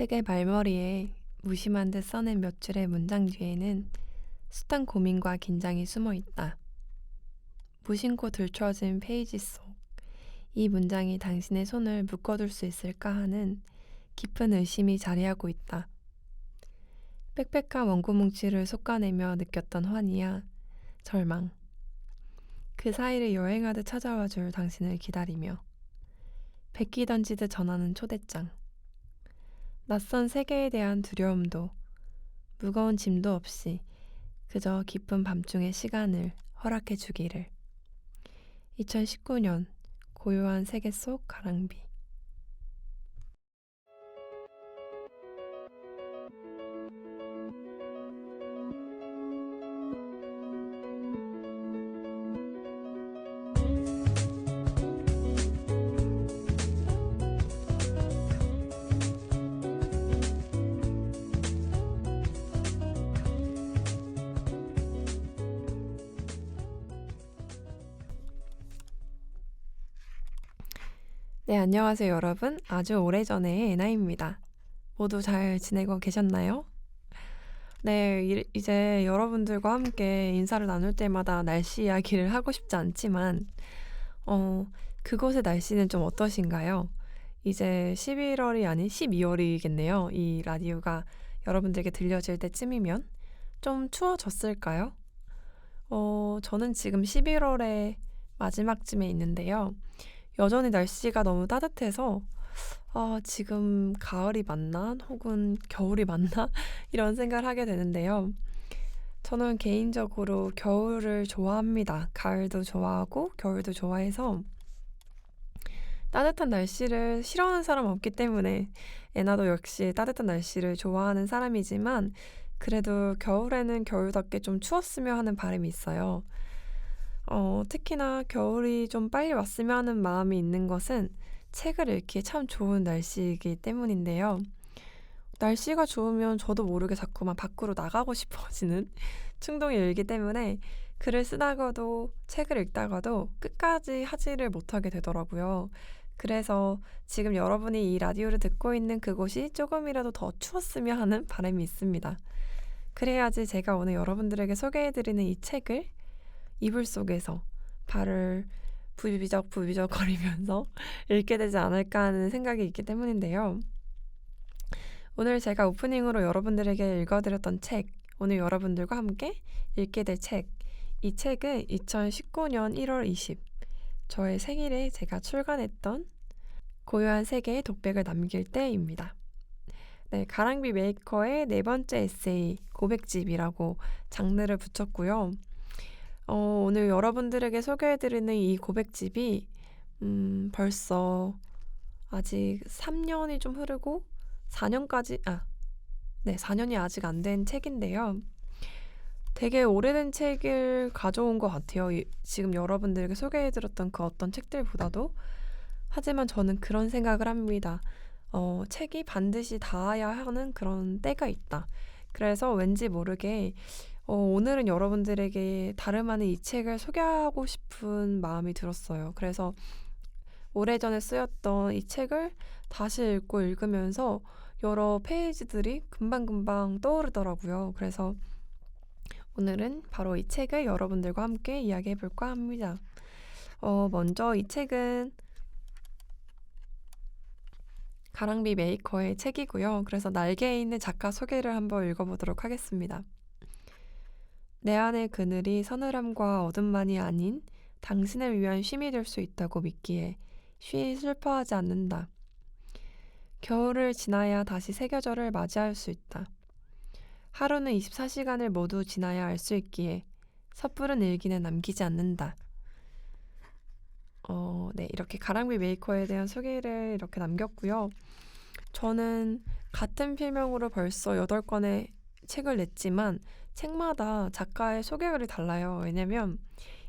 책의 말머리에 무심한 듯 써낸 몇 줄의 문장 뒤에는 숱한 고민과 긴장이 숨어 있다. 무심코 들춰진 페이지 속 이 문장이 당신의 손을 묶어둘 수 있을까 하는 깊은 의심이 자리하고 있다. 빽빽한 원고 뭉치를 솎아내며 느꼈던 환희야, 절망. 그 사이를 여행하듯 찾아와 줄 당신을 기다리며 백기 던지듯 전하는 초대장. 낯선 세계에 대한 두려움도 무거운 짐도 없이 그저 깊은 밤중의 시간을 허락해 주기를. 2019년 고요한 세계 속 가랑비. 네, 안녕하세요 여러분. 아주 오래전의 에나입니다. 모두 잘 지내고 계셨나요? 네, 이제 여러분들과 함께 인사를 나눌 때마다 날씨 이야기를 하고 싶지 않지만 그곳의 날씨는 좀 어떠신가요? 이제 11월이 아닌 12월이겠네요. 이 라디오가 여러분들에게 들려질 때쯤이면 좀 추워졌을까요? 저는 지금 11월의 마지막쯤에 있는데요. 여전히 날씨가 너무 따뜻해서 지금 가을이 맞나? 혹은 겨울이 맞나? 이런 생각을 하게 되는데요. 저는 개인적으로 겨울을 좋아합니다. 가을도 좋아하고 겨울도 좋아해서 따뜻한 날씨를 싫어하는 사람은 없기 때문에 애나도 역시 따뜻한 날씨를 좋아하는 사람이지만 그래도 겨울에는 겨울답게 좀 추웠으면 하는 바람이 있어요. 특히나 겨울이 좀 빨리 왔으면 하는 마음이 있는 것은 책을 읽기에 참 좋은 날씨이기 때문인데요. 날씨가 좋으면 저도 모르게 자꾸만 밖으로 나가고 싶어지는 충동이 일기 때문에 글을 쓰다가도 책을 읽다가도 끝까지 하지를 못하게 되더라고요. 그래서 지금 여러분이 이 라디오를 듣고 있는 그곳이 조금이라도 더 추웠으면 하는 바람이 있습니다. 그래야지 제가 오늘 여러분들에게 소개해드리는 이 책을 이불 속에서 발을 부비적 거리면서 읽게 되지 않을까 하는 생각이 있기 때문인데요. 오늘 제가 오프닝으로 여러분들에게 읽어드렸던 책, 오늘 여러분들과 함께 읽게 될 책, 이 책은 2019년 1월 20, 저의 생일에 제가 출간했던 고요한 세계의 독백을 남길 때입니다. 네, 가랑비 메이커의 네 번째 에세이, 고백집이라고 장르를 붙였고요. 오늘 여러분들에게 소개해드리는 이 고백집이 벌써 아직 3년이 좀 흐르고 4년이 아직 안 된 책인데요. 되게 오래된 책을 가져온 것 같아요. 지금 여러분들에게 소개해드렸던 그 어떤 책들보다도. 하지만 저는 그런 생각을 합니다. 책이 반드시 닿아야 하는 그런 때가 있다. 그래서 왠지 모르게 오늘은 여러분들에게 다름 아닌 이 책을 소개하고 싶은 마음이 들었어요. 그래서 오래전에 쓰였던 이 책을 다시 읽으면서 여러 페이지들이 금방금방 떠오르더라고요. 그래서 오늘은 바로 이 책을 여러분들과 함께 이야기해 볼까 합니다. 먼저 이 책은 가랑비 메이커의 책이고요. 그래서 날개에 있는 작가 소개를 한번 읽어보도록 하겠습니다. 내 안의 그늘이 서늘함과 어둠만이 아닌 당신을 위한 쉼이 될 수 있다고 믿기에 쉬이 슬퍼하지 않는다. 겨울을 지나야 다시 새 계절을 맞이할 수 있다. 하루는 24시간을 모두 지나야 알 수 있기에 섣부른 일기는 남기지 않는다. 네, 이렇게 가랑비 메이커에 대한 소개를 이렇게 남겼고요. 저는 같은 필명으로 벌써 8권의 책을 냈지만 책마다 작가의 소개글이 달라요. 왜냐면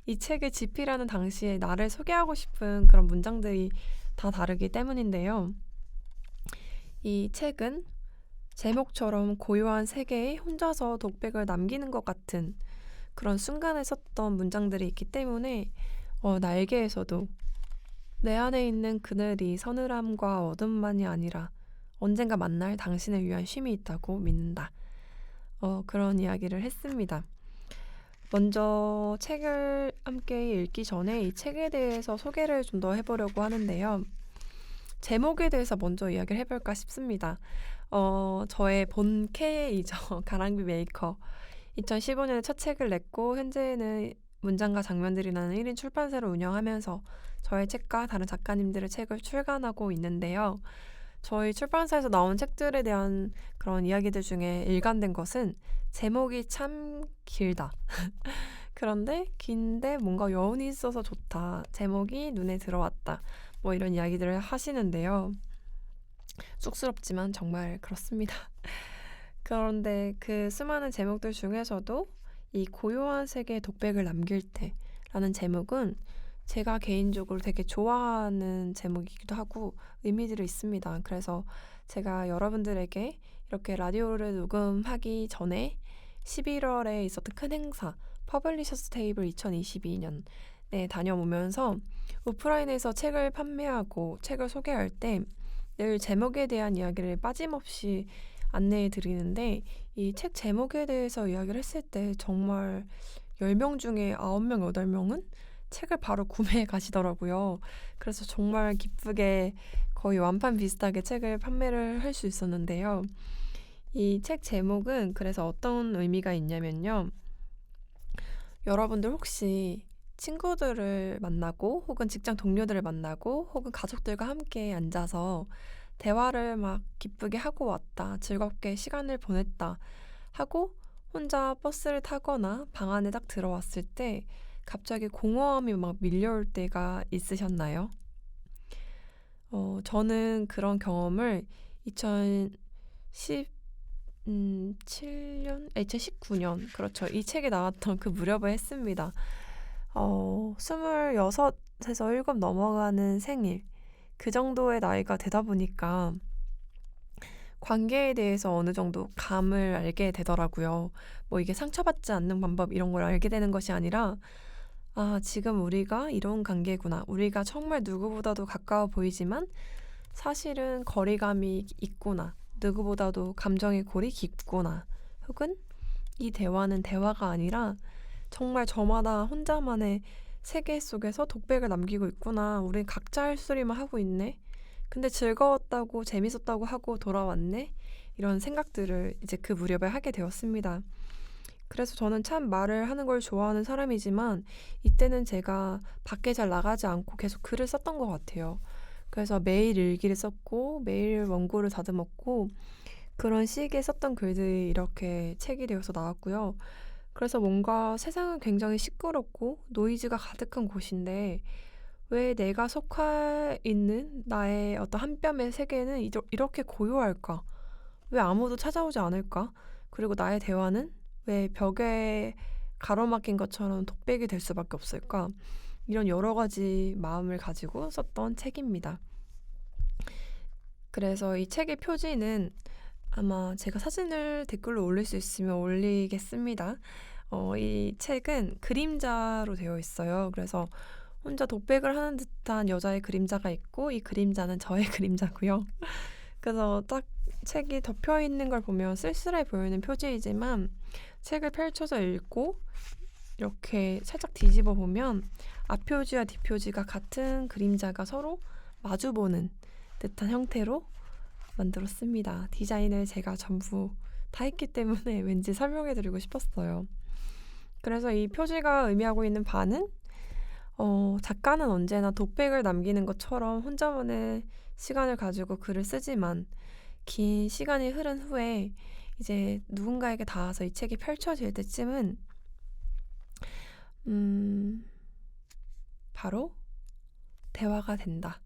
이 책을 집필하는 당시에 나를 소개하고 싶은 그런 문장들이 다 다르기 때문인데요. 이 책은 제목처럼 고요한 세계에 혼자서 독백을 남기는 것 같은 그런 순간에 썼던 문장들이 있기 때문에 날개에서도 내 안에 있는 그늘이 서늘함과 어둠만이 아니라 언젠가 만날 당신을 위한 쉼이 있다고 믿는다. 그런 이야기를 했습니다. 먼저 책을 함께 읽기 전에 이 책에 대해서 소개를 좀 더 해보려고 하는데요. 제목에 대해서 먼저 이야기를 해볼까 싶습니다. 저의 본캐이죠. 가랑비 메이커. 2015년에 첫 책을 냈고 현재는 문장과 장면들이라는 1인 출판사를 운영하면서 저의 책과 다른 작가님들의 책을 출간하고 있는데요. 저희 출판사에서 나온 책들에 대한 그런 이야기들 중에 일관된 것은 제목이 참 길다. 그런데 긴데 뭔가 여운이 있어서 좋다. 제목이 눈에 들어왔다. 뭐 이런 이야기들을 하시는데요. 쑥스럽지만 정말 그렇습니다. 그런데 그 수많은 제목들 중에서도 이 고요한 세계의 독백을 남길 때라는 제목은 제가 개인적으로 되게 좋아하는 제목이기도 하고 의미들이 있습니다. 그래서 제가 여러분들에게 이렇게 라디오를 녹음하기 전에 11월에 있었던 큰 행사 퍼블리셔스 테이블 2022년에 다녀오면서 오프라인에서 책을 판매하고 책을 소개할 때 늘 제목에 대한 이야기를 빠짐없이 안내해 드리는데 이 책 제목에 대해서 이야기를 했을 때 정말 10명 중에 9명, 8명은 책을 바로 구매해 가시더라고요. 그래서 정말 기쁘게 거의 완판 비슷하게 책을 판매를 할 수 있었는데요. 이 책 제목은 그래서 어떤 의미가 있냐면요. 여러분들 혹시 친구들을 만나고 혹은 직장 동료들을 만나고 혹은 가족들과 함께 앉아서 대화를 막 기쁘게 하고 왔다, 즐겁게 시간을 보냈다 하고 혼자 버스를 타거나 방 안에 딱 들어왔을 때 갑자기 공허함이 막 밀려올 때가 있으셨나요? 저는 그런 경험을 2017년, 2019년, 그렇죠. 이 책이 나왔던 그 무렵에 했습니다. 26에서 7 넘어가는 생일, 그 정도의 나이가 되다 보니까 관계에 대해서 어느 정도 감을 알게 되더라고요. 뭐 이게 상처받지 않는 방법 이런 걸 알게 되는 것이 아니라 지금 우리가 이런 관계구나. 우리가 정말 누구보다도 가까워 보이지만 사실은 거리감이 있구나. 누구보다도 감정의 골이 깊구나. 혹은 이 대화는 대화가 아니라 정말 저마다 혼자만의 세계 속에서 독백을 남기고 있구나. 우린 각자 할 소리만 하고 있네. 근데 즐거웠다고 재밌었다고 하고 돌아왔네. 이런 생각들을 이제 그 무렵에 하게 되었습니다. 그래서 저는 참 말을 하는 걸 좋아하는 사람이지만 이때는 제가 밖에 잘 나가지 않고 계속 글을 썼던 것 같아요. 그래서 매일 일기를 썼고 매일 원고를 다듬었고 그런 시기에 썼던 글들이 이렇게 책이 되어서 나왔고요. 그래서 뭔가 세상은 굉장히 시끄럽고 노이즈가 가득한 곳인데 왜 내가 속해 있는 나의 어떤 한 뼘의 세계는 이렇게 고요할까? 왜 아무도 찾아오지 않을까? 그리고 나의 대화는 왜 벽에 가로막힌 것처럼 독백이 될 수밖에 없을까? 이런 여러 가지 마음을 가지고 썼던 책입니다. 그래서 이 책의 표지는 아마 제가 사진을 댓글로 올릴 수 있으면 올리겠습니다. 이 책은 그림자로 되어 있어요. 그래서 혼자 독백을 하는 듯한 여자의 그림자가 있고 이 그림자는 저의 그림자고요. 그래서 딱 책이 덮여 있는 걸 보면 쓸쓸해 보이는 표지이지만 책을 펼쳐서 읽고 이렇게 살짝 뒤집어 보면 앞표지와 뒷표지가 같은 그림자가 서로 마주보는 듯한 형태로 만들었습니다. 디자인을 제가 전부 다 했기 때문에 왠지 설명해 드리고 싶었어요. 그래서 이 표지가 의미하고 있는 바는 작가는 언제나 독백을 남기는 것처럼 혼자만의 시간을 가지고 글을 쓰지만 긴 시간이 흐른 후에 이제 누군가에게 닿아서 이 책이 펼쳐질 때쯤은 바로 대화가 된다.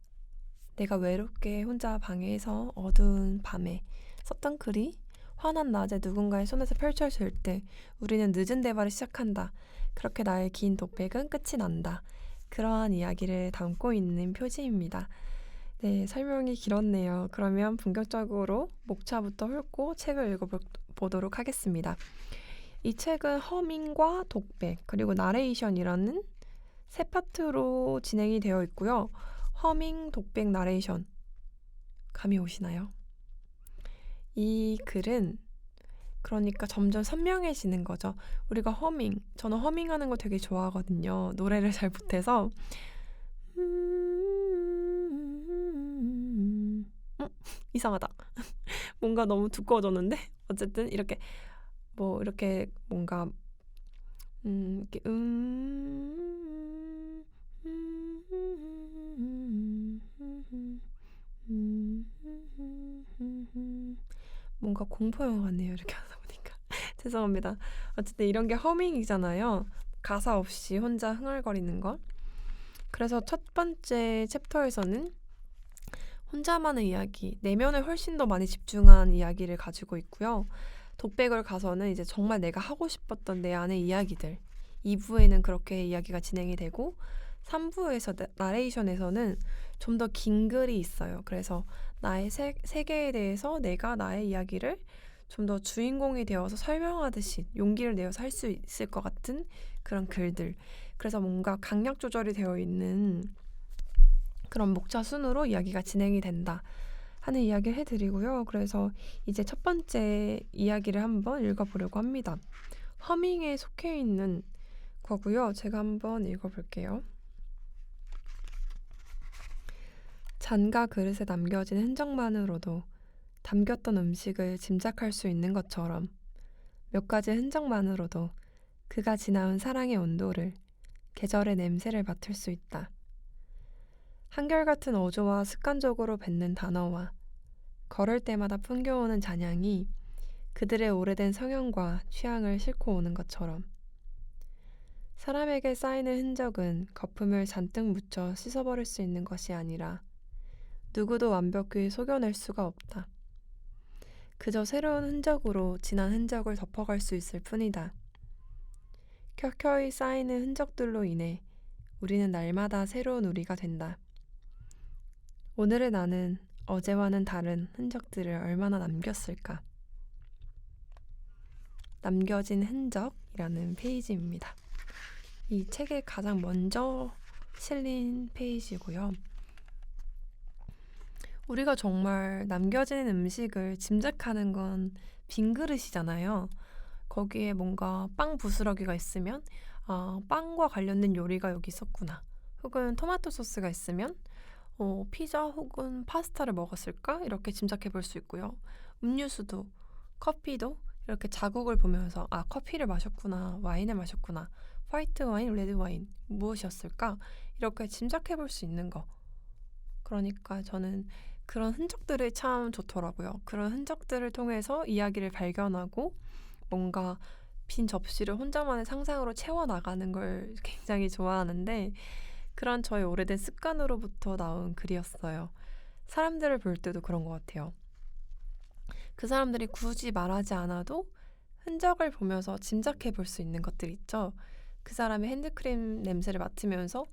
내가 외롭게 혼자 방에서 어두운 밤에 썼던 글이 환한 낮에 누군가의 손에서 펼쳐질 때 우리는 늦은 대화를 시작한다. 그렇게 나의 긴 독백은 끝이 난다. 그러한 이야기를 담고 있는 표지입니다. 네, 설명이 길었네요. 그러면 본격적으로 목차부터 훑고 책을 읽어보도록 하겠습니다. 이 책은 허밍과 독백, 그리고 나레이션이라는 세 파트로 진행이 되어 있고요. 허밍, 독백, 나레이션. 감이 오시나요? 이 글은 그러니까 점점 선명해지는 거죠. 우리가 저는 허밍하는 거 되게 좋아하거든요. 노래를 잘 못해서. 이상하다. 뭔가 너무 두꺼워졌는데? 어쨌든 이렇게 이렇게 뭔가 이렇게 뭔가 공포영화 같네요. 이렇게 하다 보니까. 죄송합니다. 어쨌든 이런 게 허밍이잖아요. 가사 없이 혼자 흥얼거리는 거. 그래서 첫 번째 챕터에서는 혼자만의 이야기, 내면에 훨씬 더 많이 집중한 이야기를 가지고 있고요. 독백을 가서는 이제 정말 내가 하고 싶었던 내 안의 이야기들. 2부에는 그렇게 이야기가 진행이 되고 3부에서 나레이션에서는 좀 더 긴 글이 있어요. 그래서 나의 세계에 대해서 내가 나의 이야기를 좀 더 주인공이 되어서 설명하듯이 용기를 내어서 할 수 있을 것 같은 그런 글들. 그래서 뭔가 강약 조절이 되어 있는 그런 목차 순으로 이야기가 진행이 된다 하는 이야기를 해드리고요. 그래서 이제 첫 번째 이야기를 한번 읽어보려고 합니다. 허밍에 속해 있는 거고요. 제가 한번 읽어볼게요. 잔과 그릇에 남겨진 흔적만으로도 담겼던 음식을 짐작할 수 있는 것처럼 몇 가지 흔적만으로도 그가 지나온 사랑의 온도를, 계절의 냄새를 맡을 수 있다. 한결같은 어조와 습관적으로 뱉는 단어와 걸을 때마다 풍겨오는 잔향이 그들의 오래된 성향과 취향을 싣고 오는 것처럼 사람에게 쌓이는 흔적은 거품을 잔뜩 묻혀 씻어버릴 수 있는 것이 아니라 누구도 완벽히 속여낼 수가 없다. 그저 새로운 흔적으로 지난 흔적을 덮어갈 수 있을 뿐이다. 켜켜이 쌓이는 흔적들로 인해 우리는 날마다 새로운 우리가 된다. 오늘의 나는 어제와는 다른 흔적들을 얼마나 남겼을까? 남겨진 흔적이라는 페이지입니다. 이 책에 가장 먼저 실린 페이지고요. 우리가 정말 남겨진 음식을 짐작하는 건 빈 그릇이잖아요. 거기에 뭔가 빵 부스러기가 있으면 빵과 관련된 요리가 여기 있었구나. 혹은 토마토 소스가 있으면 피자 혹은 파스타를 먹었을까? 이렇게 짐작해 볼 수 있고요. 음료수도, 커피도 이렇게 자국을 보면서 커피를 마셨구나, 와인을 마셨구나, 화이트 와인, 레드 와인 무엇이었을까? 이렇게 짐작해 볼 수 있는 거. 그러니까 저는 그런 흔적들이 참 좋더라고요. 그런 흔적들을 통해서 이야기를 발견하고 뭔가 빈 접시를 혼자만의 상상으로 채워나가는 걸 굉장히 좋아하는데 그런 저의 오래된 습관으로부터 나온 글이었어요. 사람들을 볼 때도 그런 것 같아요. 그 사람들이 굳이 말하지 않아도 흔적을 보면서 짐작해 볼 수 있는 것들 있죠. 그 사람의 핸드크림 냄새를 맡으면서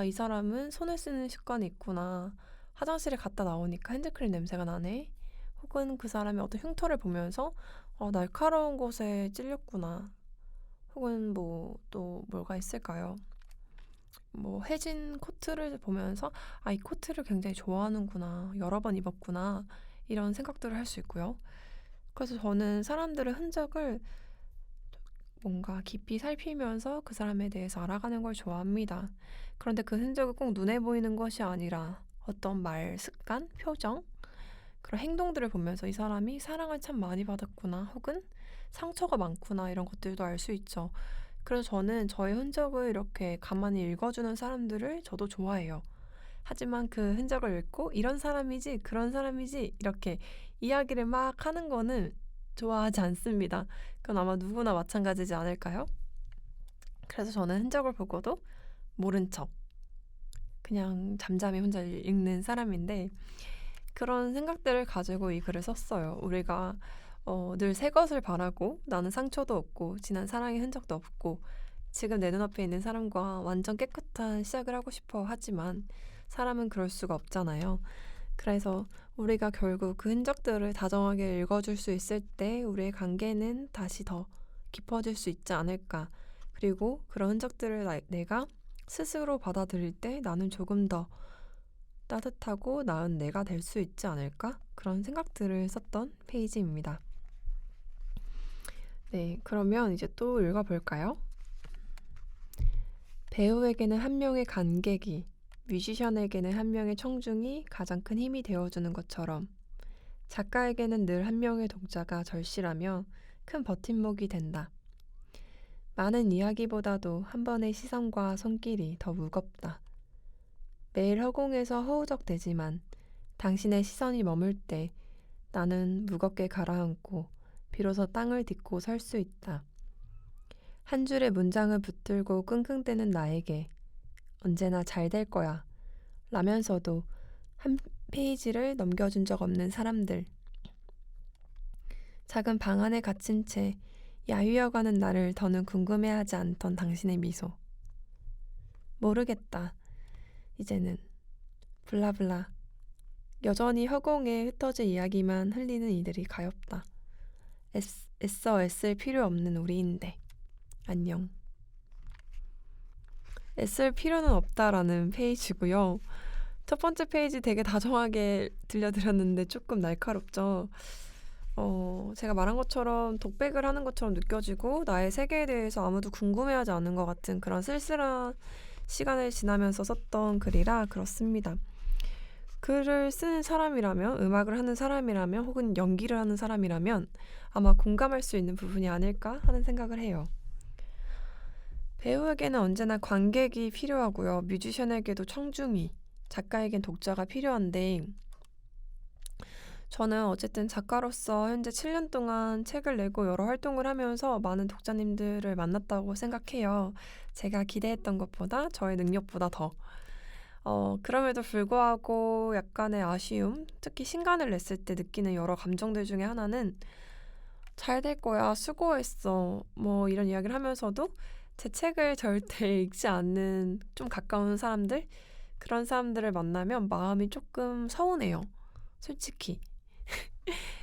이 사람은 손을 쓰는 습관이 있구나. 화장실에 갔다 나오니까 핸드크림 냄새가 나네. 혹은 그 사람의 어떤 흉터를 보면서 날카로운 곳에 찔렸구나. 혹은 또 뭐가 있을까요? 해진 코트를 보면서 이 코트를 굉장히 좋아하는구나. 여러 번 입었구나. 이런 생각들을 할 수 있고요. 그래서 저는 사람들의 흔적을 뭔가 깊이 살피면서 그 사람에 대해서 알아가는 걸 좋아합니다. 그런데 그 흔적이 꼭 눈에 보이는 것이 아니라 어떤 말, 습관, 표정, 그런 행동들을 보면서 이 사람이 사랑을 참 많이 받았구나, 혹은 상처가 많구나, 이런 것들도 알 수 있죠. 그래서 저는 저의 흔적을 이렇게 가만히 읽어주는 사람들을 저도 좋아해요. 하지만 그 흔적을 읽고 이런 사람이지, 그런 사람이지, 이렇게 이야기를 막 하는 거는 좋아하지 않습니다. 그건 아마 누구나 마찬가지지 않을까요? 그래서 저는 흔적을 보고도 모른 척, 그냥 잠잠히 혼자 읽는 사람인데 그런 생각들을 가지고 이 글을 썼어요. 우리가 늘 새 것을 바라고 나는 상처도 없고 지난 사랑의 흔적도 없고 지금 내 눈앞에 있는 사람과 완전 깨끗한 시작을 하고 싶어 하지만 사람은 그럴 수가 없잖아요. 그래서 우리가 결국 그 흔적들을 다정하게 읽어줄 수 있을 때 우리의 관계는 다시 더 깊어질 수 있지 않을까. 그리고 그런 흔적들을 내가 스스로 받아들일 때 나는 조금 더 따뜻하고 나은 내가 될 수 있지 않을까? 그런 생각들을 썼던 페이지입니다. 네, 그러면 이제 또 읽어볼까요? 배우에게는 한 명의 관객이, 뮤지션에게는 한 명의 청중이 가장 큰 힘이 되어주는 것처럼 작가에게는 늘 한 명의 독자가 절실하며 큰 버팀목이 된다. 많은 이야기보다도 한 번의 시선과 손길이 더 무겁다. 매일 허공에서 허우적대지만 당신의 시선이 머물 때 나는 무겁게 가라앉고 비로소 땅을 딛고 설 수 있다. 한 줄의 문장을 붙들고 끙끙대는 나에게 언제나 잘 될 거야 라면서도 한 페이지를 넘겨준 적 없는 사람들. 작은 방 안에 갇힌 채 야유어가는 나를 더는 궁금해하지 않던 당신의 미소. 모르겠다. 이제는 블라블라. 여전히 허공에 흩어질 이야기만 흘리는 이들이 가엾다. 애써 애쓸 필요 없는 우리인데. 안녕. 애쓸 필요는 없다라는 페이지고요. 첫 번째 페이지 되게 다정하게 들려드렸는데 조금 날카롭죠. 제가 말한 것처럼 독백을 하는 것처럼 느껴지고 나의 세계에 대해서 아무도 궁금해하지 않는 것 같은 그런 쓸쓸한 시간을 지나면서 썼던 글이라 그렇습니다. 글을 쓰는 사람이라면, 음악을 하는 사람이라면, 혹은 연기를 하는 사람이라면 아마 공감할 수 있는 부분이 아닐까 하는 생각을 해요. 배우에게는 언제나 관객이 필요하고요. 뮤지션에게도 청중이, 작가에겐 독자가 필요한데 저는 어쨌든 작가로서 현재 7년 동안 책을 내고 여러 활동을 하면서 많은 독자님들을 만났다고 생각해요. 제가 기대했던 것보다 저의 능력보다 더. 그럼에도 불구하고 약간의 아쉬움, 특히 신간을 냈을 때 느끼는 여러 감정들 중에 하나는 잘 될 거야, 수고했어, 뭐 이런 이야기를 하면서도 제 책을 절대 읽지 않는 좀 가까운 사람들, 그런 사람들을 만나면 마음이 조금 서운해요. 솔직히.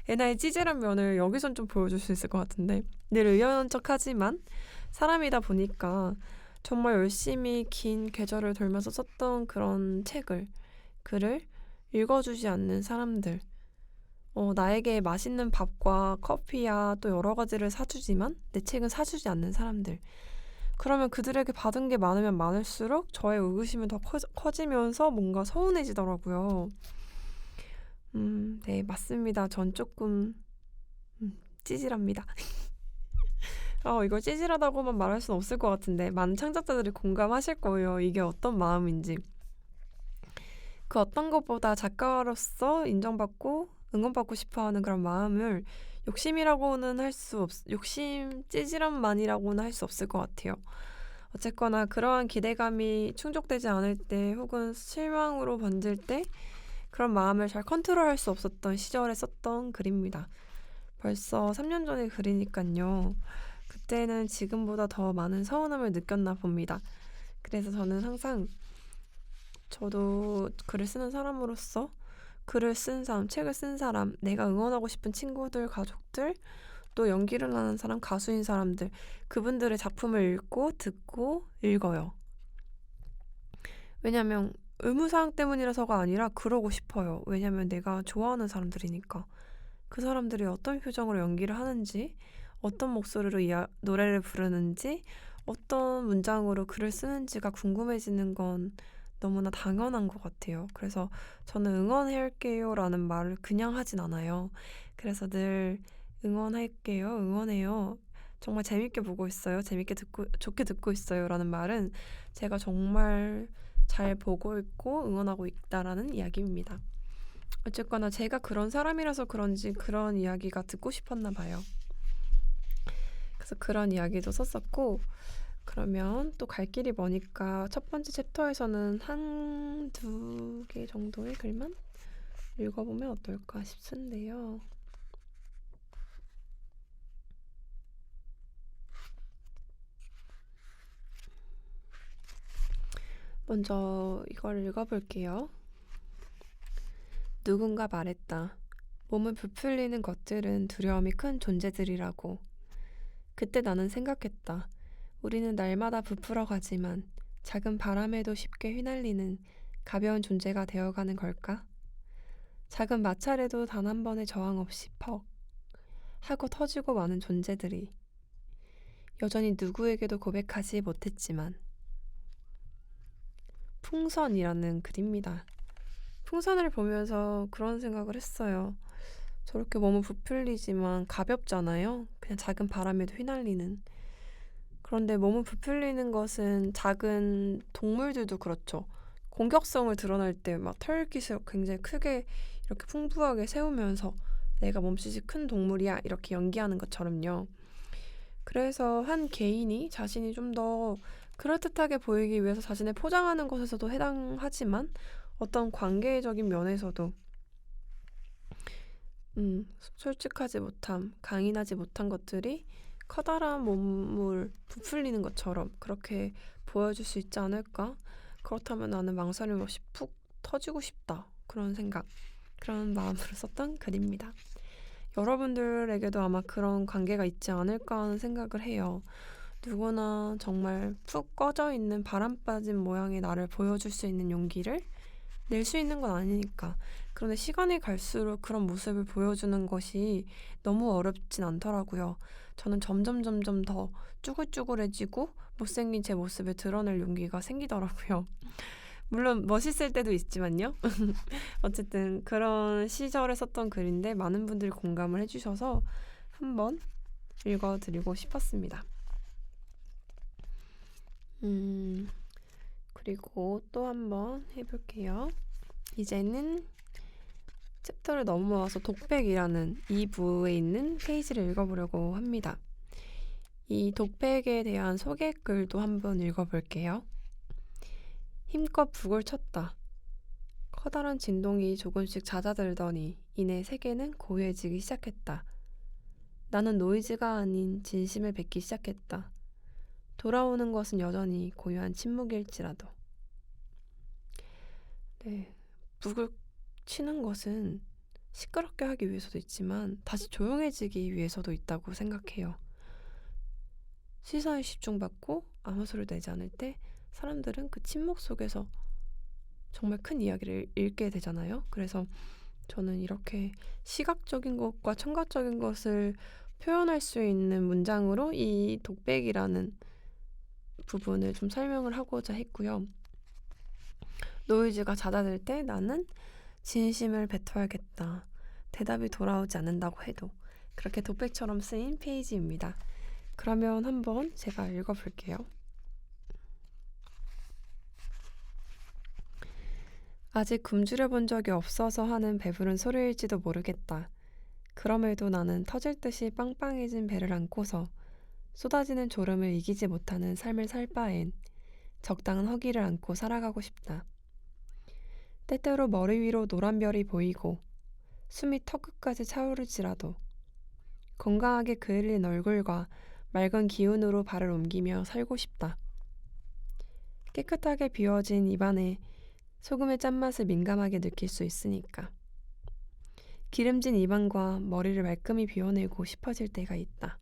애나의 찌질한 면을 여기선 좀 보여줄 수 있을 것 같은데 늘 의연한 척하지만 사람이다 보니까 정말 열심히 긴 계절을 돌면서 썼던 그런 글을 읽어주지 않는 사람들, 나에게 맛있는 밥과 커피야 또 여러 가지를 사주지만 내 책은 사주지 않는 사람들, 그러면 그들에게 받은 게 많으면 많을수록 저의 의구심은 더 커지면서 뭔가 서운해지더라고요. 네, 맞습니다. 전 조금 찌질합니다. 이걸 찌질하다고만 말할 수는 없을 것 같은데 많은 창작자들이 공감하실 거예요. 이게 어떤 마음인지. 그 어떤 것보다 작가로서 인정받고 응원받고 싶어하는 그런 마음을 욕심 찌질함만이라고는 할 수 없을 것 같아요. 어쨌거나 그러한 기대감이 충족되지 않을 때 혹은 실망으로 번질 때 그런 마음을 잘 컨트롤할 수 없었던 시절에 썼던 글입니다. 벌써 3년 전의 글이니까요. 그때는 지금보다 더 많은 서운함을 느꼈나 봅니다. 그래서 저는 항상 저도 글을 쓰는 사람으로서 글을 쓴 사람, 책을 쓴 사람, 내가 응원하고 싶은 친구들, 가족들, 또 연기를 하는 사람, 가수인 사람들, 그분들의 작품을 읽고 듣고 읽어요. 왜냐면 의무사항 때문이라서가 아니라 그러고 싶어요. 왜냐면 내가 좋아하는 사람들이니까. 그 사람들이 어떤 표정으로 연기를 하는지, 어떤 목소리로 노래를 부르는지, 어떤 문장으로 글을 쓰는지가 궁금해지는 건 너무나 당연한 것 같아요. 그래서 저는 응원할게요 라는 말을 그냥 하진 않아요. 그래서 늘 응원할게요, 응원해요, 정말 재밌게 보고 있어요, 좋게 듣고 있어요 라는 말은 제가 정말 잘 보고 있고 응원하고 있다라는 이야기입니다. 어쨌거나 제가 그런 사람이라서 그런지 그런 이야기가 듣고 싶었나 봐요. 그래서 그런 이야기도 썼었고, 그러면 또 갈 길이 머니까 첫 번째 챕터에서는 한두 개 정도의 글만 읽어보면 어떨까 싶은데요. 먼저 이걸 읽어볼게요. 누군가 말했다. 몸을 부풀리는 것들은 두려움이 큰 존재들이라고. 그때 나는 생각했다. 우리는 날마다 부풀어 가지만 작은 바람에도 쉽게 휘날리는 가벼운 존재가 되어가는 걸까? 작은 마찰에도 단 한 번의 저항 없이 퍽 하고 터지고 마는 존재들이 여전히 누구에게도 고백하지 못했지만. 풍선이라는 글입니다. 풍선을 보면서 그런 생각을 했어요. 저렇게 몸은 부풀리지만 가볍잖아요. 그냥 작은 바람에도 휘날리는. 그런데 몸은 부풀리는 것은 작은 동물들도 그렇죠. 공격성을 드러날 때 막 털깃을 굉장히 크게 이렇게 풍부하게 세우면서 내가 몸짓이 큰 동물이야 이렇게 연기하는 것처럼요. 그래서 한 개인이 자신이 좀 더 그럴듯하게 보이기 위해서 자신을 포장하는 것에서도 해당하지만 어떤 관계적인 면에서도 솔직하지 못함, 강인하지 못한 것들이 커다란 몸을 부풀리는 것처럼 그렇게 보여줄 수 있지 않을까? 그렇다면 나는 망설임 없이 푹 터지고 싶다. 그런 생각, 그런 마음으로 썼던 글입니다. 여러분들에게도 아마 그런 관계가 있지 않을까 하는 생각을 해요. 누구나 정말 푹 꺼져 있는 바람 빠진 모양의 나를 보여줄 수 있는 용기를 낼 수 있는 건 아니니까. 그런데 시간이 갈수록 그런 모습을 보여주는 것이 너무 어렵진 않더라고요. 저는 점점 더 쭈글쭈글해지고 못생긴 제 모습을 드러낼 용기가 생기더라고요. 물론 멋있을 때도 있지만요. 어쨌든 그런 시절에 썼던 글인데 많은 분들이 공감을 해주셔서 한번 읽어드리고 싶었습니다. 그리고 또 한번 해볼게요. 이제는 챕터를 넘어와서 독백이라는 2부에 있는 페이지를 읽어보려고 합니다. 이 독백에 대한 소개글도 한번 읽어볼게요. 힘껏 북을 쳤다. 커다란 진동이 조금씩 잦아들더니 이내 세계는 고요해지기 시작했다. 나는 노이즈가 아닌 진심을 뱉기 시작했다. 돌아오는 것은 여전히 고요한 침묵일지라도. 네, 북을 치는 것은 시끄럽게 하기 위해서도 있지만 다시 조용해지기 위해서도 있다고 생각해요. 시선에 집중받고 아무 소리도 내지 않을 때 사람들은 그 침묵 속에서 정말 큰 이야기를 읽게 되잖아요. 그래서 저는 이렇게 시각적인 것과 청각적인 것을 표현할 수 있는 문장으로 이 독백이라는 부분을 좀 설명을 하고자 했고요. 노이즈가 잦아들 때 나는 진심을 뱉어야겠다. 대답이 돌아오지 않는다고 해도. 그렇게 독백처럼 쓰인 페이지입니다. 그러면 한번 제가 읽어볼게요. 아직 굶주려 본 적이 없어서 하는 배부른 소리일지도 모르겠다. 그럼에도 나는 터질 듯이 빵빵해진 배를 안고서 쏟아지는 졸음을 이기지 못하는 삶을 살 바엔 적당한 허기를 안고 살아가고 싶다. 때때로 머리 위로 노란 별이 보이고 숨이 턱끝까지 차오를지라도 건강하게 그을린 얼굴과 맑은 기운으로 발을 옮기며 살고 싶다. 깨끗하게 비워진 입안에 소금의 짠맛을 민감하게 느낄 수 있으니까. 기름진 입안과 머리를 말끔히 비워내고 싶어질 때가 있다.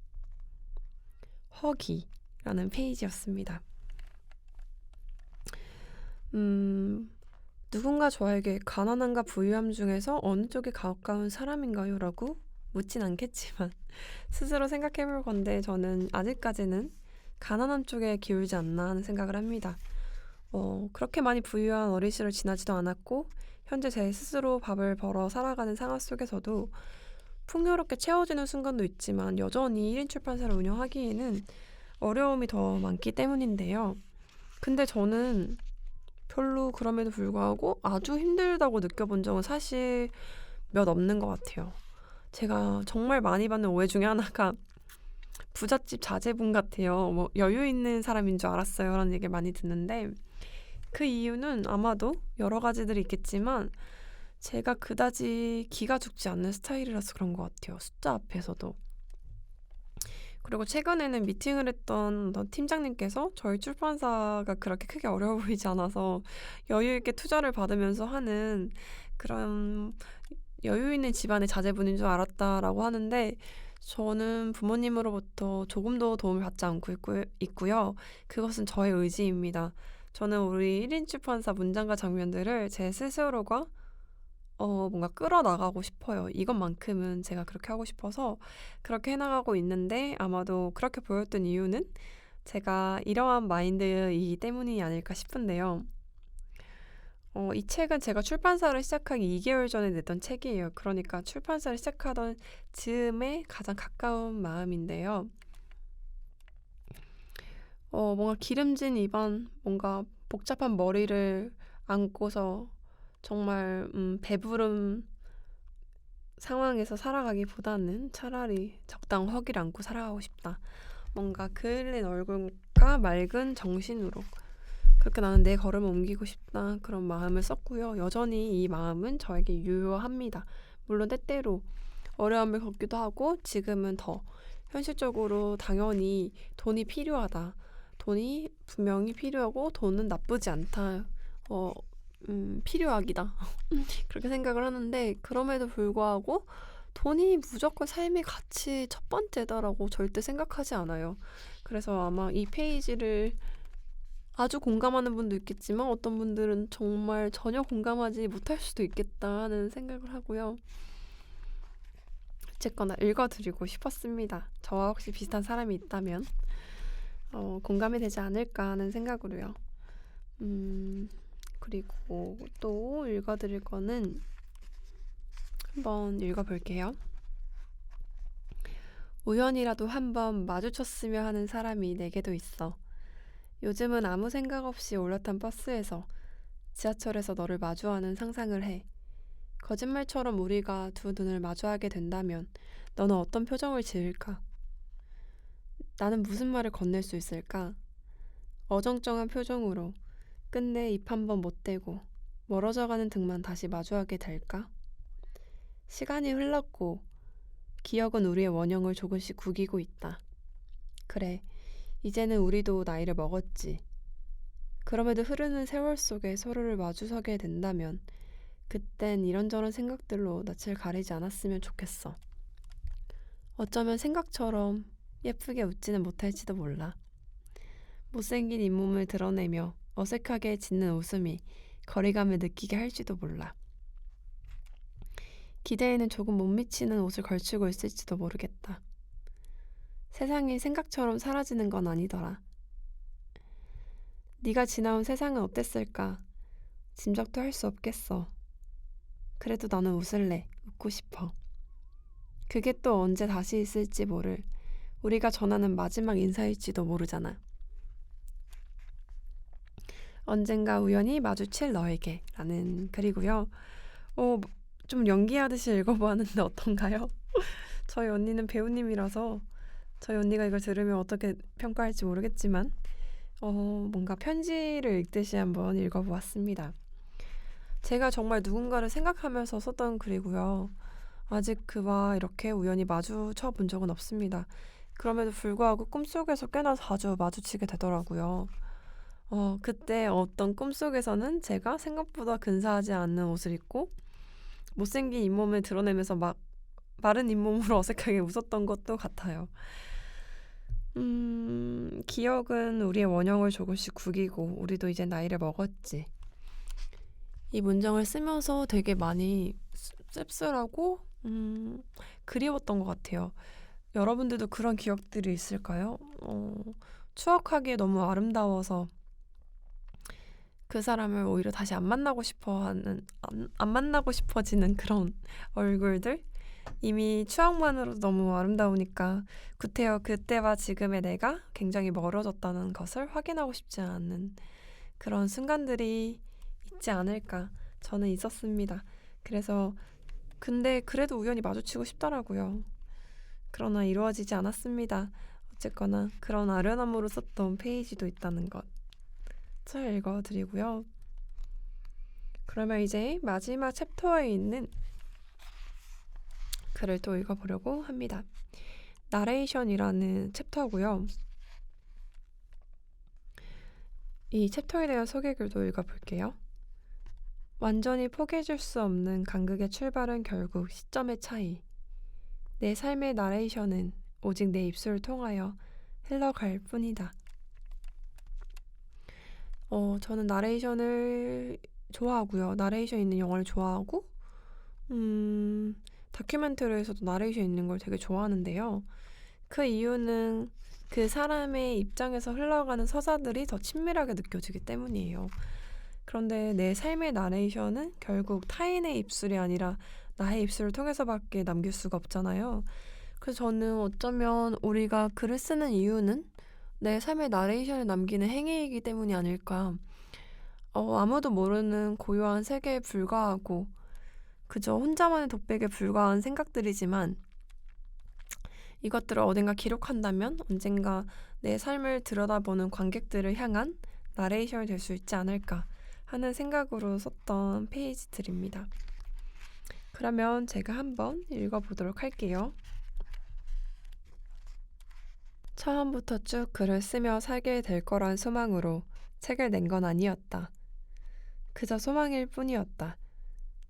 허기라는 페이지였습니다. 누군가 저에게 가난함과 부유함 중에서 어느 쪽에 가까운 사람인가요? 라고 묻진 않겠지만 스스로 생각해 볼 건데 저는 아직까지는 가난함 쪽에 기울지 않나 하는 생각을 합니다. 그렇게 많이 부유한 어린 시절을 지나지도 않았고 현재 제 스스로 밥을 벌어 살아가는 상황 속에서도 풍요롭게 채워지는 순간도 있지만 여전히 1인 출판사를 운영하기에는 어려움이 더 많기 때문인데요. 근데 저는 별로 그럼에도 불구하고 아주 힘들다고 느껴본 적은 사실 몇 없는 것 같아요. 제가 정말 많이 받는 오해 중에 하나가 부잣집 자제분 같아요. 뭐 여유 있는 사람인 줄 알았어요. 라는 얘기를 많이 듣는데 그 이유는 아마도 여러 가지들이 있겠지만 제가 그다지 기가 죽지 않는 스타일이라서 그런 것 같아요. 숫자 앞에서도. 그리고 최근에는 미팅을 했던 팀장님께서 저희 출판사가 그렇게 크게 어려워 보이지 않아서 여유 있게 투자를 받으면서 하는 그런 여유 있는 집안의 자제분인 줄 알았다라고 하는데 저는 부모님으로부터 조금도 도움을 받지 않고 있고요. 그것은 저의 의지입니다. 저는 우리 1인 출판사 문장과 장면들을 제 스스로가 뭔가 끌어나가고 싶어요. 이것만큼은 제가 그렇게 하고 싶어서 그렇게 해나가고 있는데 아마도 그렇게 보였던 이유는 제가 이러한 마인드이기 때문이 아닐까 싶은데요. 이 책은 제가 출판사를 시작하기 2개월 전에 냈던 책이에요. 그러니까 출판사를 시작하던 즈음에 가장 가까운 마음인데요. 뭔가 기름진 입안, 뭔가 복잡한 머리를 안고서 정말 배부른 상황에서 살아가기보다는 차라리 적당 허기를 안고 살아가고 싶다. 뭔가 그을린 얼굴과 맑은 정신으로 그렇게 나는 내 걸음을 옮기고 싶다. 그런 마음을 썼고요. 여전히 이 마음은 저에게 유효합니다. 물론 때때로 어려움을 겪기도 하고 지금은 더 현실적으로 당연히 돈이 필요하다. 돈이 분명히 필요하고 돈은 나쁘지 않다. 필요하기다. 그렇게 생각을 하는데 그럼에도 불구하고 돈이 무조건 삶의 가치 첫 번째다라고 절대 생각하지 않아요. 그래서 아마 이 페이지를 아주 공감하는 분도 있겠지만 어떤 분들은 정말 전혀 공감하지 못할 수도 있겠다는 생각을 하고요. 어쨌거나 읽어드리고 싶었습니다. 저와 혹시 비슷한 사람이 있다면 공감이 되지 않을까 하는 생각으로요. 그리고 또 읽어드릴 거는 한번 읽어볼게요. 우연이라도 한번 마주쳤으면 하는 사람이 내게도 있어. 요즘은 아무 생각 없이 올라탄 버스에서 지하철에서 너를 마주하는 상상을 해. 거짓말처럼 우리가 두 눈을 마주하게 된다면 너는 어떤 표정을 지을까? 나는 무슨 말을 건넬 수 있을까? 어정쩡한 표정으로 끝내 입 한 번 못 대고 멀어져가는 등만 다시 마주하게 될까? 시간이 흘렀고 기억은 우리의 원형을 조금씩 구기고 있다. 그래, 이제는 우리도 나이를 먹었지. 그럼에도 흐르는 세월 속에 서로를 마주서게 된다면 그땐 이런저런 생각들로 낯을 가리지 않았으면 좋겠어. 어쩌면 생각처럼 예쁘게 웃지는 못할지도 몰라. 못생긴 잇몸을 드러내며 어색하게 짓는 웃음이 거리감을 느끼게 할지도 몰라. 기대에는 조금 못 미치는 옷을 걸치고 있을지도 모르겠다. 세상이 생각처럼 사라지는 건 아니더라. 네가 지나온 세상은 어땠을까? 짐작도 할 수 없겠어. 그래도 나는 웃을래. 웃고 싶어. 그게 또 언제 다시 있을지 모를 우리가 전하는 마지막 인사일지도 모르잖아. 언젠가 우연히 마주칠 너에게 라는 글이고요. 좀 연기하듯이 읽어보았는데 어떤가요? 저희 언니는 배우님이라서 저희 언니가 이걸 들으면 어떻게 평가할지 모르겠지만 뭔가 편지를 읽듯이 한번 읽어보았습니다. 제가 정말 누군가를 생각하면서 썼던 글이고요. 아직 그와 이렇게 우연히 마주쳐 본 적은 없습니다. 그럼에도 불구하고 꿈속에서 꽤나 자주 마주치게 되더라고요. 그때 어떤 꿈속에서는 제가 생각보다 근사하지 않는 옷을 입고 못생긴 잇몸을 드러내면서 막 마른 잇몸으로 어색하게 웃었던 것도 같아요. 기억은 우리의 원형을 조금씩 구기고 우리도 이제 나이를 먹었지. 이 문장을 쓰면서 되게 많이 씁쓸하고 그리웠던 것 같아요. 여러분들도 그런 기억들이 있을까요? 추억하기에 너무 아름다워서 그 사람을 오히려 다시 안 만나고 안 만나고 싶어지는 그런 얼굴들? 이미 추억만으로도 너무 아름다우니까 구태여 그때와 지금의 내가 굉장히 멀어졌다는 것을 확인하고 싶지 않은 그런 순간들이 있지 않을까 저는 있었습니다. 근데 그래도 우연히 마주치고 싶더라고요. 그러나 이루어지지 않았습니다. 어쨌거나 그런 아련함으로 썼던 페이지도 있다는 것. 잘 읽어드리고요. 그러면 이제 마지막 챕터에 있는 글을 또 읽어보려고 합니다. 나레이션이라는 챕터고요. 이 챕터에 대한 소개글도 읽어볼게요. 완전히 포기해줄 수 없는 간극의 출발은 결국 시점의 차이. 내 삶의 나레이션은 오직 내 입술을 통하여 흘러갈 뿐이다. 저는 나레이션을 좋아하고요. 나레이션 있는 영화를 좋아하고, 다큐멘터리에서도 나레이션 있는 걸 되게 좋아하는데요. 그 이유는 그 사람의 입장에서 흘러가는 서사들이 더 친밀하게 느껴지기 때문이에요. 그런데 내 삶의 나레이션은 결국 타인의 입술이 아니라 나의 입술을 통해서밖에 남길 수가 없잖아요. 그래서 저는 어쩌면 우리가 글을 쓰는 이유는 내 삶의 나레이션을 남기는 행위이기 때문이 아닐까. 아무도 모르는 고요한 세계에 불과하고 그저 혼자만의 독백에 불과한 생각들이지만 이것들을 어딘가 기록한다면 언젠가 내 삶을 들여다보는 관객들을 향한 나레이션이 될 수 있지 않을까 하는 생각으로 썼던 페이지들입니다. 그러면 제가 한번 읽어보도록 할게요. 처음부터 쭉 글을 쓰며 살게 될 거란 소망으로 책을 낸 건 아니었다. 그저 소망일 뿐이었다.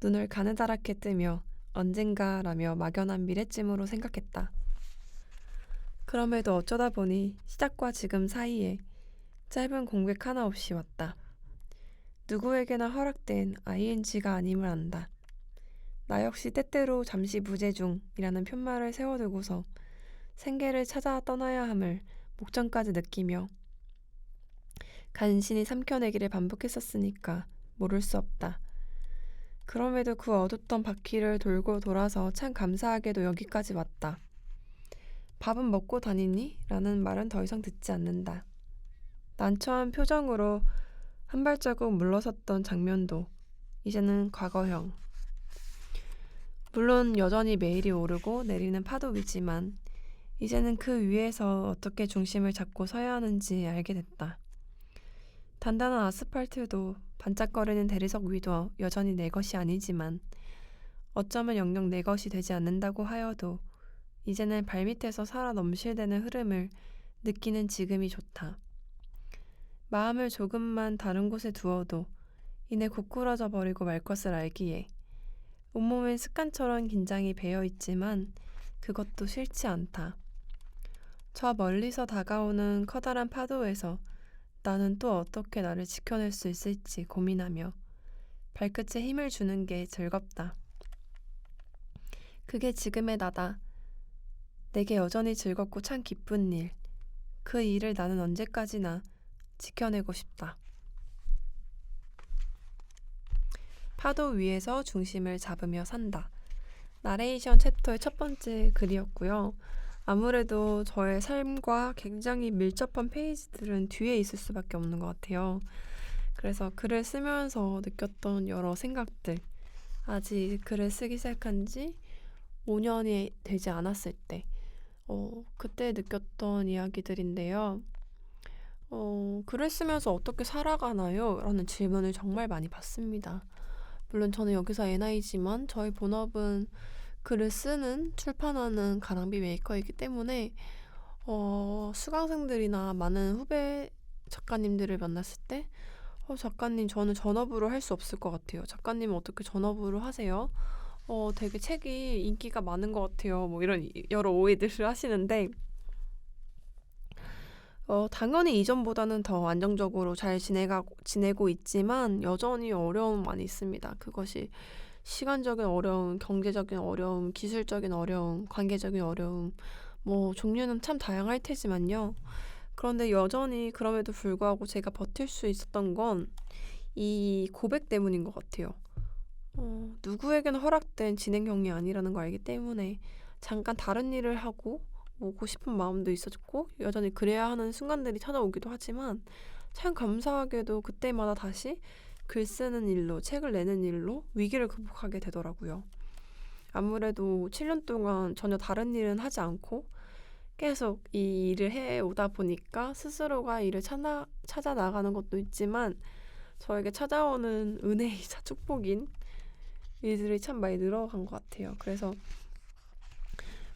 눈을 가느다랗게 뜨며 언젠가라며 막연한 미래쯤으로 생각했다. 그럼에도 어쩌다 보니 시작과 지금 사이에 짧은 공백 하나 없이 왔다. 누구에게나 허락된 ing가 아님을 안다. 나 역시 때때로 잠시 무제중이라는 편말을 세워두고서 생계를 찾아 떠나야 함을 목전까지 느끼며 간신히 삼켜내기를 반복했었으니까 모를 수 없다. 그럼에도 그 어둡던 바퀴를 돌고 돌아서 참 감사하게도 여기까지 왔다. 밥은 먹고 다니니? 라는 말은 더 이상 듣지 않는다. 난처한 표정으로 한 발자국 물러섰던 장면도 이제는 과거형. 물론 여전히 매일이 오르고 내리는 파도 위지만 이제는 그 위에서 어떻게 중심을 잡고 서야 하는지 알게 됐다. 단단한 아스팔트도 반짝거리는 대리석 위도 여전히 내 것이 아니지만 어쩌면 영영 내 것이 되지 않는다고 하여도 이제는 발밑에서 살아 넘실대는 흐름을 느끼는 지금이 좋다. 마음을 조금만 다른 곳에 두어도 이내 고꾸라져 버리고 말 것을 알기에 온몸엔 습관처럼 긴장이 배어있지만 그것도 싫지 않다. 저 멀리서 다가오는 커다란 파도에서 나는 또 어떻게 나를 지켜낼 수 있을지 고민하며 발끝에 힘을 주는 게 즐겁다. 그게 지금의 나다. 내게 여전히 즐겁고 참 기쁜 일. 그 일을 나는 언제까지나 지켜내고 싶다. 파도 위에서 중심을 잡으며 산다. 나레이션 챕터의 첫 번째 글이었고요. 아무래도 저의 삶과 굉장히 밀접한 페이지들은 뒤에 있을 수밖에 없는 것 같아요. 그래서 글을 쓰면서 느꼈던 여러 생각들, 아직 글을 쓰기 시작한 지 5년이 되지 않았을 때, 그때 느꼈던 이야기들인데요. 글을 쓰면서 어떻게 살아가나요? 라는 질문을 정말 많이 받습니다. 물론 저는 여기서 NI지만 저희 본업은 글을 쓰는, 출판하는 가랑비 메이커이기 때문에 수강생들이나 많은 후배 작가님들을 만났을 때 작가님 저는 전업으로 할 수 없을 것 같아요. 작가님은 어떻게 전업으로 하세요? 되게 책이 인기가 많은 것 같아요. 뭐 이런 여러 오해들을 하시는데 당연히 이전보다는 더 안정적으로 잘 지내고 있지만 여전히 어려움 많이 있습니다. 그것이 시간적인 어려움, 경제적인 어려움, 기술적인 어려움, 관계적인 어려움, 뭐 종류는 참 다양할 테지만요. 그런데 여전히 그럼에도 불구하고 제가 버틸 수 있었던 건 이 고백 때문인 것 같아요. 누구에게나 허락된 진행형이 아니라는 걸 알기 때문에 잠깐 다른 일을 하고 오고 싶은 마음도 있었고 여전히 그래야 하는 순간들이 찾아오기도 하지만 참 감사하게도 그때마다 다시 글 쓰는 일로, 책을 내는 일로 위기를 극복하게 되더라고요. 아무래도 7년 동안 전혀 다른 일은 하지 않고 계속 이 일을 해오다 보니까 스스로가 일을 찾아 나가는 것도 있지만 저에게 찾아오는 은혜이자 축복인 일들이 참 많이 늘어간 것 같아요. 그래서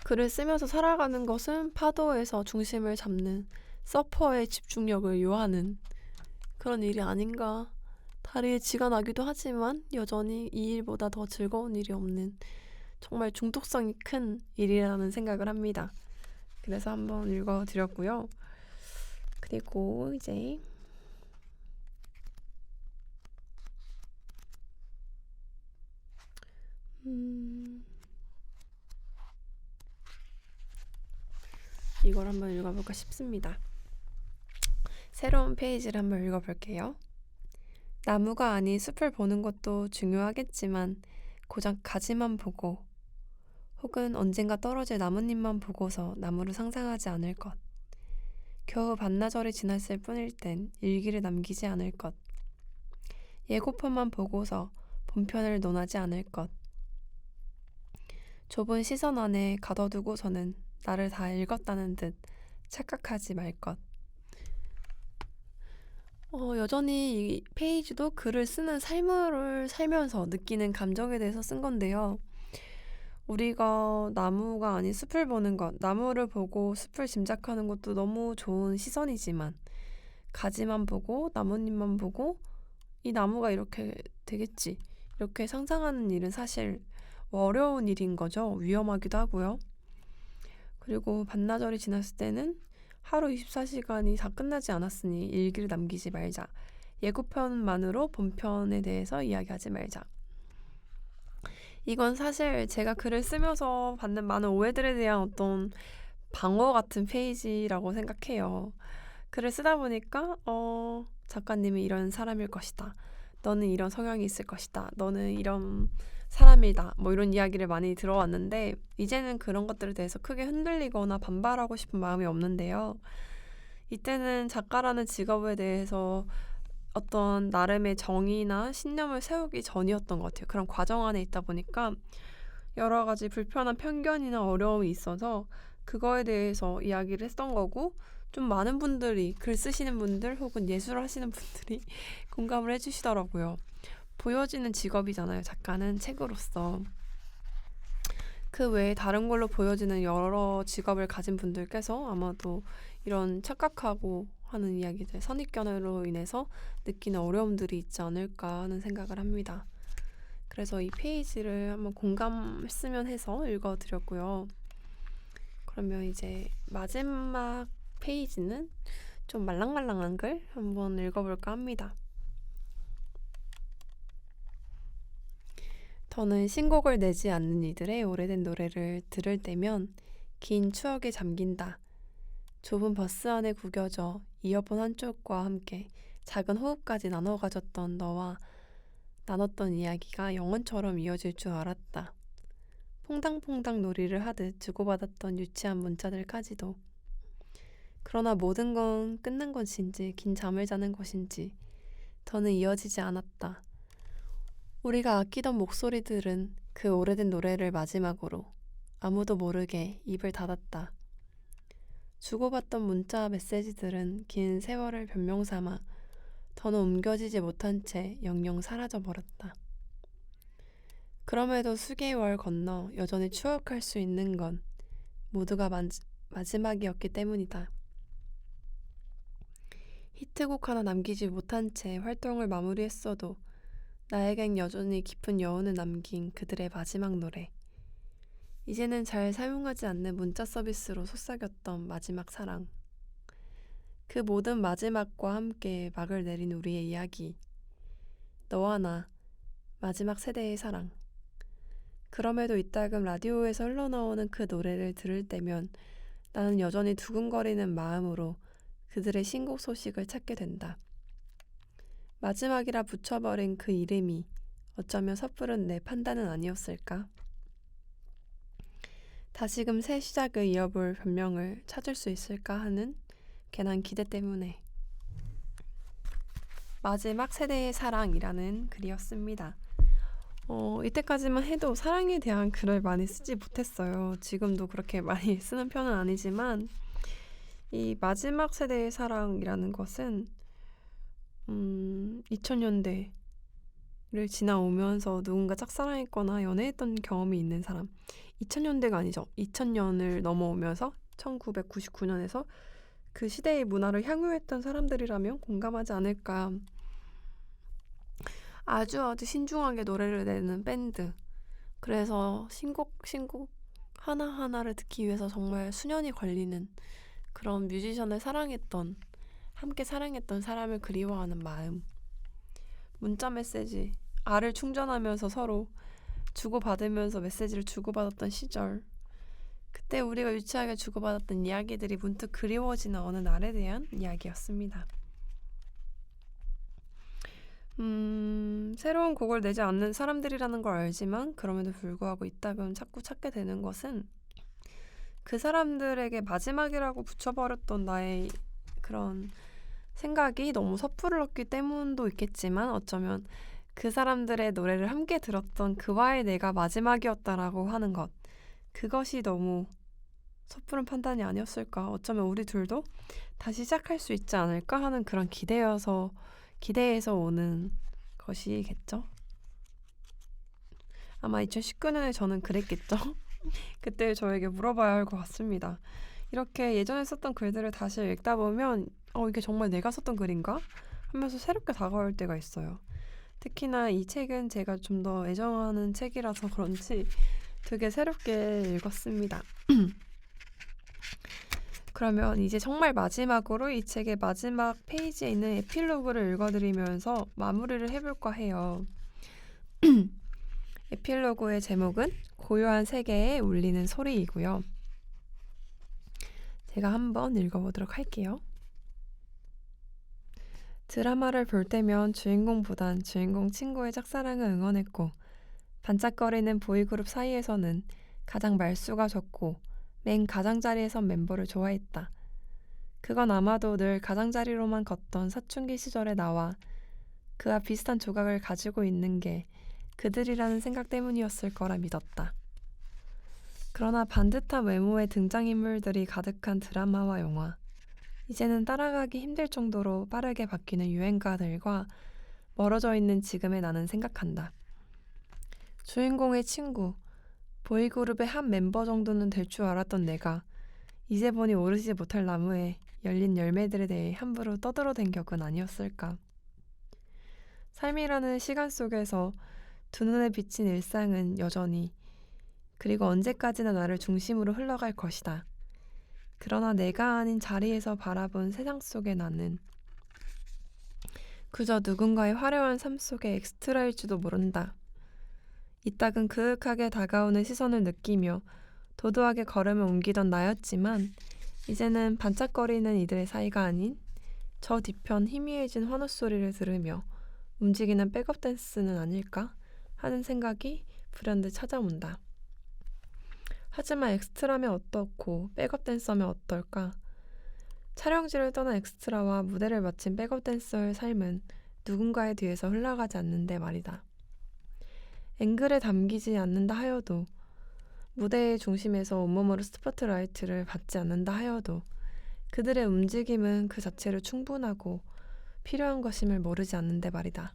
글을 쓰면서 살아가는 것은 파도에서 중심을 잡는 서퍼의 집중력을 요하는 그런 일이 아닌가. 다리에 쥐가 나기도 하지만 여전히 이 일보다 더 즐거운 일이 없는 정말 중독성이 큰 일이라는 생각을 합니다. 그래서 한번 읽어드렸고요. 그리고 이제 이걸 한번 읽어볼까 싶습니다. 새로운 페이지를 한번 읽어볼게요. 나무가 아닌 숲을 보는 것도 중요하겠지만 고작 가지만 보고 혹은 언젠가 떨어질 나뭇잎만 보고서 나무를 상상하지 않을 것. 겨우 반나절이 지났을 뿐일 땐 일기를 남기지 않을 것. 예고편만 보고서 본편을 논하지 않을 것. 좁은 시선 안에 가둬두고서는 나를 다 읽었다는 듯 착각하지 말 것. 여전히 이 페이지도 글을 쓰는 삶을 살면서 느끼는 감정에 대해서 쓴 건데요. 우리가 나무가 아닌 숲을 보는 것, 나무를 보고 숲을 짐작하는 것도 너무 좋은 시선이지만 가지만 보고 나뭇잎만 보고 이 나무가 이렇게 되겠지, 이렇게 상상하는 일은 사실 어려운 일인 거죠. 위험하기도 하고요. 그리고 반나절이 지났을 때는 하루 24시간이 다 끝나지 않았으니 일기를 남기지 말자. 예고편만으로 본편에 대해서 이야기하지 말자. 이건 사실 제가 글을 쓰면서 받는 많은 오해들에 대한 어떤 방어 같은 페이지라고 생각해요. 글을 쓰다 보니까 작가님이 이런 사람일 것이다. 너는 이런 성향이 있을 것이다. 너는 이런 사람이다. 뭐 이런 이야기를 많이 들어왔는데 이제는 그런 것들에 대해서 크게 흔들리거나 반발하고 싶은 마음이 없는데요. 이때는 작가라는 직업에 대해서 어떤 나름의 정의나 신념을 세우기 전이었던 것 같아요. 그런 과정 안에 있다 보니까 여러 가지 불편한 편견이나 어려움이 있어서 그거에 대해서 이야기를 했던 거고, 좀 많은 분들이, 글 쓰시는 분들 혹은 예술을 하시는 분들이 공감을 해주시더라고요. 보여지는 직업이잖아요. 작가는 책으로서. 그 외에 다른 걸로 보여지는 여러 직업을 가진 분들께서 아마도 이런 착각하고 하는 이야기들, 선입견으로 인해서 느끼는 어려움들이 있지 않을까 하는 생각을 합니다. 그래서 이 페이지를 한번 공감했으면 해서 읽어드렸고요. 그러면 이제 마지막 페이지는 좀 말랑말랑한 글 한번 읽어볼까 합니다. 더는 신곡을 내지 않는 이들의 오래된 노래를 들을 때면 긴 추억에 잠긴다. 좁은 버스 안에 구겨져 이어폰 한쪽과 함께 작은 호흡까지 나눠 가졌던 너와 나눴던 이야기가 영원처럼 이어질 줄 알았다. 퐁당퐁당 놀이를 하듯 주고받았던 유치한 문자들까지도. 그러나 모든 건 끝난 것인지 긴 잠을 자는 것인지 더는 이어지지 않았다. 우리가 아끼던 목소리들은 그 오래된 노래를 마지막으로 아무도 모르게 입을 닫았다. 주고받던 문자 메시지들은 긴 세월을 변명삼아 더는 옮겨지지 못한 채 영영 사라져버렸다. 그럼에도 수개월 건너 여전히 추억할 수 있는 건 모두가 마지막이었기 때문이다. 히트곡 하나 남기지 못한 채 활동을 마무리했어도 나에겐 여전히 깊은 여운을 남긴 그들의 마지막 노래. 이제는 잘 사용하지 않는 문자 서비스로 속삭였던 마지막 사랑. 그 모든 마지막과 함께 막을 내린 우리의 이야기. 너와 나, 마지막 세대의 사랑. 그럼에도 이따금 라디오에서 흘러나오는 그 노래를 들을 때면 나는 여전히 두근거리는 마음으로 그들의 신곡 소식을 찾게 된다. 마지막이라 붙여버린 그 이름이 어쩌면 섣부른 내 판단은 아니었을까? 다시금 새 시작을 이어볼 변명을 찾을 수 있을까 하는 괜한 기대 때문에. 마지막 세대의 사랑이라는 글이었습니다. 이때까지만 해도 사랑에 대한 글을 많이 쓰지 못했어요. 지금도 그렇게 많이 쓰는 편은 아니지만 이 마지막 세대의 사랑이라는 것은 2000년대를 지나오면서 누군가 짝사랑했거나 연애했던 경험이 있는 사람, 2000년대가 아니죠. 2000년을 넘어오면서 1999년에서 그 시대의 문화를 향유했던 사람들이라면 공감하지 않을까. 아주 신중하게 노래를 내는 밴드. 그래서 신곡 하나하나를 듣기 위해서 정말 수년이 걸리는 그런 뮤지션을 사랑했던, 함께 사랑했던 사람을 그리워하는 마음. 문자 메시지, 알을 충전하면서 서로 주고받으면서 메시지를 주고받았던 시절, 그때 우리가 유치하게 주고받았던 이야기들이 문득 그리워지는 어느 날에 대한 이야기였습니다. 새로운 곡을 내지 않는 사람들이라는 걸 알지만 그럼에도 불구하고 이따금 자꾸 찾게 되는 것은 그 사람들에게 마지막이라고 붙여버렸던 나의 그런 생각이 너무 섣부르렀기 때문도 있겠지만, 어쩌면 그 사람들의 노래를 함께 들었던 그와의 내가 마지막이었다라고 하는 것, 그것이 너무 섣부른 판단이 아니었을까. 어쩌면 우리 둘도 다시 시작할 수 있지 않을까 하는 그런 기대에서 오는 것이겠죠. 아마 2019년에 저는 그랬겠죠. 그때 저에게 물어봐야 할 것 같습니다. 이렇게 예전에 썼던 글들을 다시 읽다 보면 이게 정말 내가 썼던 글인가? 하면서 새롭게 다가올 때가 있어요. 특히나 이 책은 제가 좀 더 애정하는 책이라서 그런지 되게 새롭게 읽었습니다. 그러면 이제 정말 마지막으로 이 책의 마지막 페이지에 있는 에필로그를 읽어드리면서 마무리를 해볼까 해요. 에필로그의 제목은 고요한 세계에 울리는 소리이고요. 제가 한번 읽어보도록 할게요. 드라마를 볼 때면 주인공보단 주인공 친구의 짝사랑을 응원했고, 반짝거리는 보이그룹 사이에서는 가장 말수가 적고 맨 가장자리에 선 멤버를 좋아했다. 그건 아마도 늘 가장자리로만 걷던 사춘기 시절의 나와 그와 비슷한 조각을 가지고 있는 게 그들이라는 생각 때문이었을 거라 믿었다. 그러나 반듯한 외모의 등장인물들이 가득한 드라마와 영화, 이제는 따라가기 힘들 정도로 빠르게 바뀌는 유행가들과 멀어져 있는 지금의 나는 생각한다. 주인공의 친구, 보이그룹의 한 멤버 정도는 될 줄 알았던 내가 이제 보니 오르지 못할 나무에 열린 열매들에 대해 함부로 떠들어댄 격은 아니었을까. 삶이라는 시간 속에서 두 눈에 비친 일상은 여전히, 그리고 언제까지나 나를 중심으로 흘러갈 것이다. 그러나 내가 아닌 자리에서 바라본 세상 속의 나는 그저 누군가의 화려한 삶 속의 엑스트라일지도 모른다. 이따금 그윽하게 다가오는 시선을 느끼며 도도하게 걸음을 옮기던 나였지만, 이제는 반짝거리는 이들의 사이가 아닌 저 뒤편 희미해진 환호 소리를 들으며 움직이는 백업 댄스는 아닐까 하는 생각이 불현듯 찾아온다. 하지만 엑스트라면 어떻고 백업 댄서면 어떨까? 촬영지를 떠난 엑스트라와 무대를 마친 백업 댄서의 삶은 누군가의 뒤에서 흘러가지 않는데 말이다. 앵글에 담기지 않는다 하여도, 무대의 중심에서 온몸으로 스포트라이트를 받지 않는다 하여도 그들의 움직임은 그 자체로 충분하고 필요한 것임을 모르지 않는데 말이다.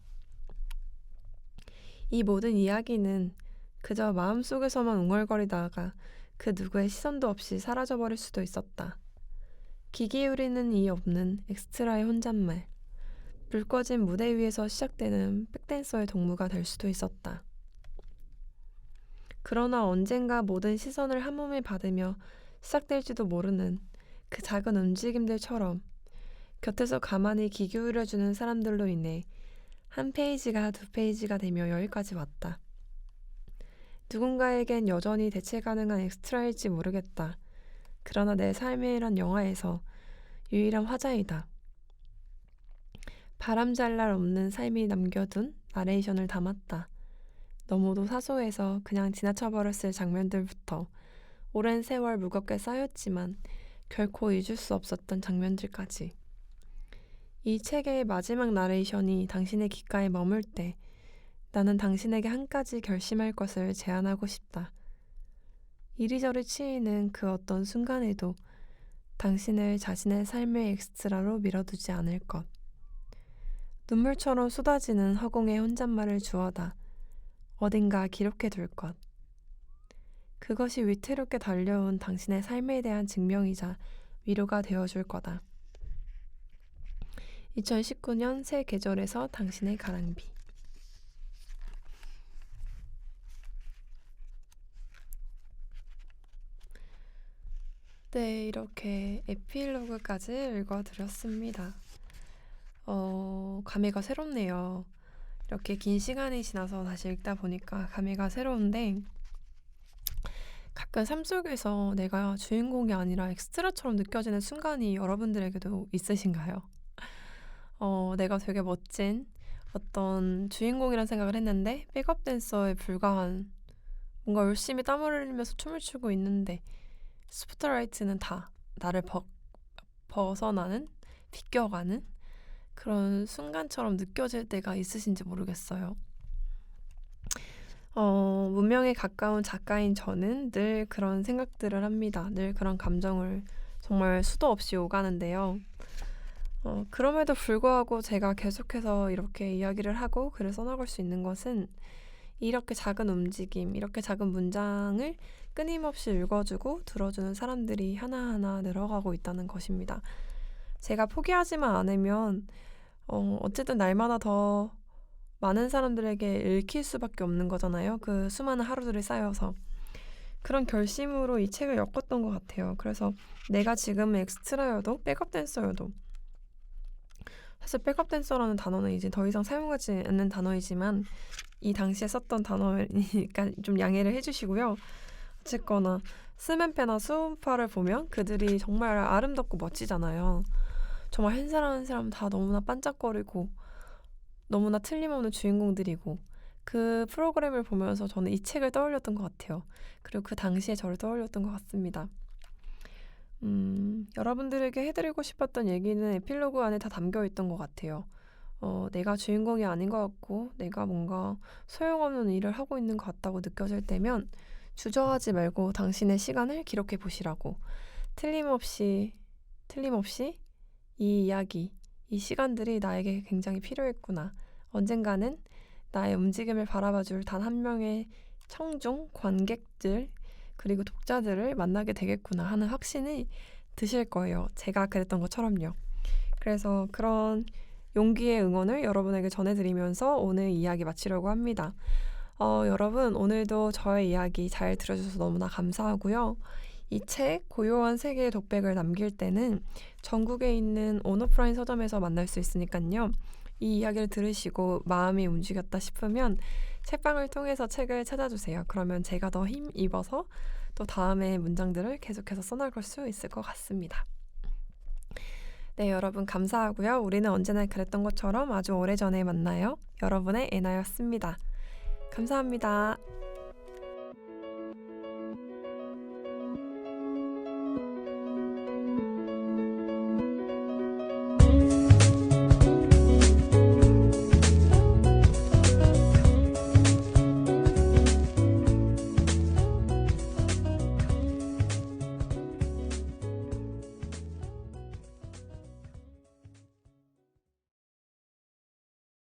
이 모든 이야기는 그저 마음속에서만 웅얼거리다가 그 누구의 시선도 없이 사라져버릴 수도 있었다. 귀 기울이는 이 없는 엑스트라의 혼잣말, 불 꺼진 무대 위에서 시작되는 백댄서의 동무가 될 수도 있었다. 그러나 언젠가 모든 시선을 한 몸에 받으며 시작될지도 모르는 그 작은 움직임들처럼 곁에서 가만히 귀 기울여주는 사람들로 인해 한 페이지가 두 페이지가 되며 여기까지 왔다. 누군가에겐 여전히 대체 가능한 엑스트라일지 모르겠다. 그러나 내 삶이란 영화에서 유일한 화자이다. 바람잘 날 없는 삶이 남겨둔 나레이션을 담았다. 너무도 사소해서 그냥 지나쳐버렸을 장면들부터 오랜 세월 무겁게 쌓였지만 결코 잊을 수 없었던 장면들까지. 이 책의 마지막 나레이션이 당신의 귓가에 머물 때 나는 당신에게 한 가지 결심할 것을 제안하고 싶다. 이리저리 치이는 그 어떤 순간에도 당신을 자신의 삶의 엑스트라로 밀어두지 않을 것. 눈물처럼 쏟아지는 허공의 혼잣말을 주워다 어딘가 기록해 둘 것. 그것이 위태롭게 달려온 당신의 삶에 대한 증명이자 위로가 되어줄 거다. 2019년 새 계절에서 당신의 가랑비. 네, 이렇게 에필로그까지 읽어드렸습니다. 감회가 새롭네요. 이렇게 긴 시간이 지나서 다시 읽다 보니까 감회가 새로운데 가끔 삶 속에서 내가 주인공이 아니라 엑스트라처럼 느껴지는 순간이 여러분들에게도 있으신가요? 내가 되게 멋진 어떤 주인공이란 생각을 했는데 백업 댄서에 불과한 뭔가 열심히 땀을 흘리면서 춤을 추고 있는데 스포트라이트는 다 나를 벗어나는 비껴가는 그런 순간처럼 느껴질 때가 있으신지 모르겠어요. 문명에 가까운 작가인 저는 늘 그런 생각들을 합니다. 늘 그런 감정을 정말 수도 없이 오가는데요. 그럼에도 불구하고 제가 계속해서 이렇게 이야기를 하고 글을 써나갈 수 있는 것은 이렇게 작은 움직임, 이렇게 작은 문장을 끊임없이 읽어주고 들어주는 사람들이 하나하나 늘어가고 있다는 것입니다. 제가 포기하지만 않으면 어쨌든 날마다 더 많은 사람들에게 읽힐 수밖에 없는 거잖아요. 그 수많은 하루들이 쌓여서. 그런 결심으로 이 책을 엮었던 것 같아요. 그래서 내가 지금 엑스트라여도 백업 댄서여도 사실 백업 댄서라는 단어는 이제 더 이상 사용하지 않는 단어이지만 이 당시에 썼던 단어니까 좀 양해를 해주시고요. 어쨌거나 스맨페나 수음파를 보면 그들이 정말 아름답고 멋지잖아요. 정말 한 사람 한 사람 다 너무나 반짝거리고 너무나 틀림없는 주인공들이고 그 프로그램을 보면서 저는 이 책을 떠올렸던 것 같아요. 그리고 그 당시에 저를 떠올렸던 것 같습니다. 여러분들에게 해드리고 싶었던 얘기는 에필로그 안에 다 담겨 있던 것 같아요. 내가 주인공이 아닌 것 같고 내가 뭔가 소용없는 일을 하고 있는 것 같다고 느껴질 때면 주저하지 말고 당신의 시간을 기록해 보시라고. 틀림없이 이 이야기, 이 시간들이 나에게 굉장히 필요했구나. 언젠가는 나의 움직임을 바라봐줄 단 한 명의 청중, 관객들, 그리고 독자들을 만나게 되겠구나 하는 확신이 드실 거예요. 제가 그랬던 것처럼요. 그래서 그런 용기의 응원을 여러분에게 전해드리면서 오늘 이야기 마치려고 합니다. 여러분 오늘도 저의 이야기 잘 들어주셔서 너무나 감사하고요. 이 책 고요한 세계의 독백을 남길 때는 전국에 있는 온오프라인 서점에서 만날 수 있으니까요. 이 이야기를 들으시고 마음이 움직였다 싶으면 책방을 통해서 책을 찾아주세요. 그러면 제가 더 힘입어서 또 다음의 문장들을 계속해서 써나갈 수 있을 것 같습니다. 네, 여러분 감사하고요. 우리는 언제나 그랬던 것처럼 아주 오래전에 만나요. 여러분의 애나였습니다. 감사합니다.